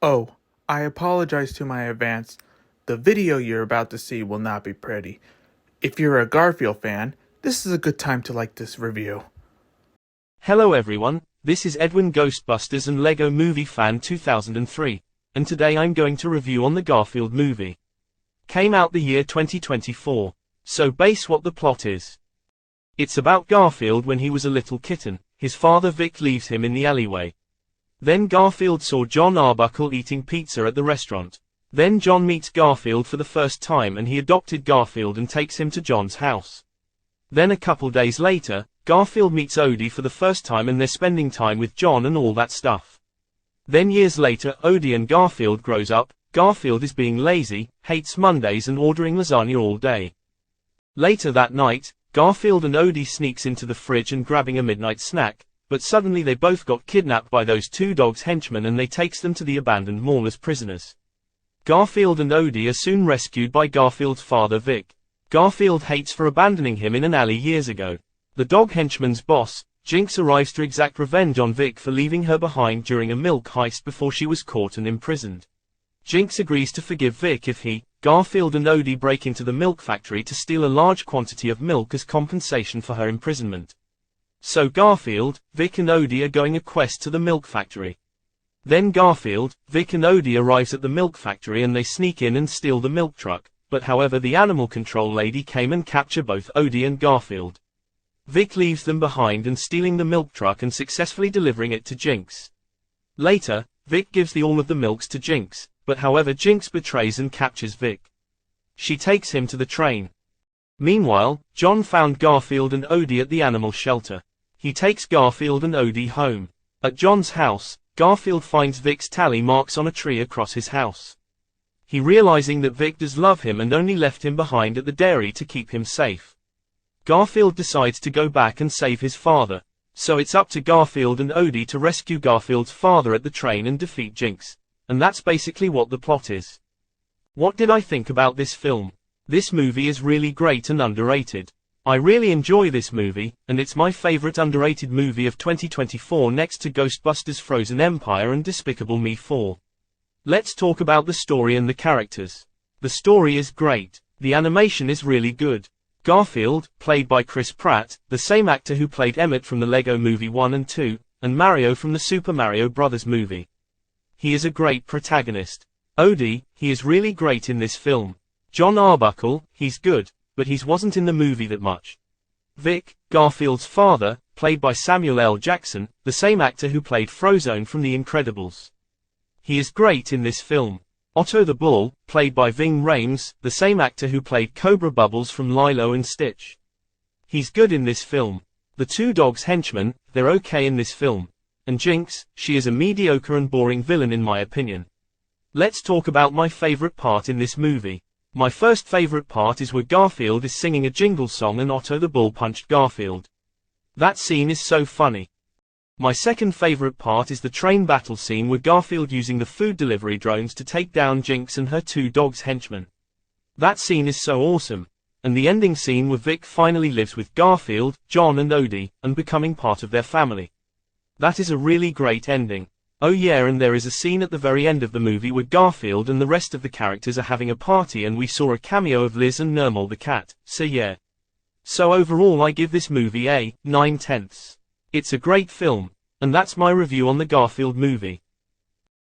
Oh, I apologize to my advance. The video you're about to see will not be pretty. If you're a Garfield fan, this is a good time to like this review. Hello everyone, this is Edwin Ghostbusters and Lego Movie Fan 2003, and today I'm going to review on the Garfield movie. Came out the year 2024, so base what the plot is. It's about Garfield when he was a little kitten. His father Vic leaves him in the alleyway. Then Garfield saw John Arbuckle eating pizza at the restaurant. Then John meets Garfield for the first time and he adopted Garfield and takes him to John's house. Then a couple days later, Garfield meets Odie for the first time and they're spending time with John and all that stuff. Then years later, Odie and Garfield grows up. Garfield is being lazy, hates Mondays and ordering lasagna all day. Later that night, Garfield and Odie sneaks into the fridge and grabbing a midnight snack, but suddenly they both got kidnapped by those two dogs' henchmen and they takes them to the abandoned mall as prisoners. Garfield and Odie are soon rescued by Garfield's father Vic. Garfield hates for abandoning him in an alley years ago. The dog henchman's boss, Jinx, arrives to exact revenge on Vic for leaving her behind during a milk heist before she was caught and imprisoned. Jinx agrees to forgive Vic if he, Garfield and Odie break into the milk factory to steal a large quantity of milk as compensation for her imprisonment. So Garfield, Vic and Odie are going a quest to the milk factory. Then Garfield, Vic and Odie arrives at the milk factory and they sneak in and steal the milk truck, but however the animal control lady came and capture both Odie and Garfield. Vic leaves them behind and stealing the milk truck and successfully delivering it to Jinx. Later, Vic gives all of the milks to Jinx, but however Jinx betrays and captures Vic. She takes him to the train. Meanwhile, John found Garfield and Odie at the animal shelter. He takes Garfield and Odie home. At John's house, Garfield finds Vic's tally marks on a tree across his house. He realizing that Vic does love him and only left him behind at the dairy to keep him safe. Garfield decides to go back and save his father. So it's up to Garfield and Odie to rescue Garfield's father at the train and defeat Jinx. And that's basically what the plot is. What did I think about this film? This movie is really great and underrated. I really enjoy this movie, and it's my favorite underrated movie of 2024 next to Ghostbusters Frozen Empire and Despicable Me 4. Let's talk about the story and the characters. The story is great. The animation is really good. Garfield, played by Chris Pratt, the same actor who played Emmett from the Lego Movie 1 and 2, and Mario from the Super Mario Bros. Movie. He is a great protagonist. Odie, he is really great in this film. John Arbuckle, he's good, but he wasn't in the movie that much. Vic, Garfield's father, played by Samuel L. Jackson, the same actor who played Frozone from The Incredibles. He is great in this film. Otto the Bull, played by Ving Rhames, the same actor who played Cobra Bubbles from Lilo and Stitch. He's good in this film. The two dogs henchmen, they're okay in this film. And Jinx, she is a mediocre and boring villain in my opinion. Let's talk about my favorite part in this movie. My first favorite part is where Garfield is singing a jingle song and Otto the Bull punched Garfield. That scene is so funny. My second favorite part is the train battle scene where Garfield using the food delivery drones to take down Jinx and her two dogs henchmen. That scene is so awesome. And the ending scene where Vic finally lives with Garfield, John and Odie, and becoming part of their family. That is a really great ending. Oh yeah, and there is a scene at the very end of the movie where Garfield and the rest of the characters are having a party and we saw a cameo of Liz and Nermal the cat, so yeah. So overall I give this movie a 9/10. It's a great film. And that's my review on the Garfield movie.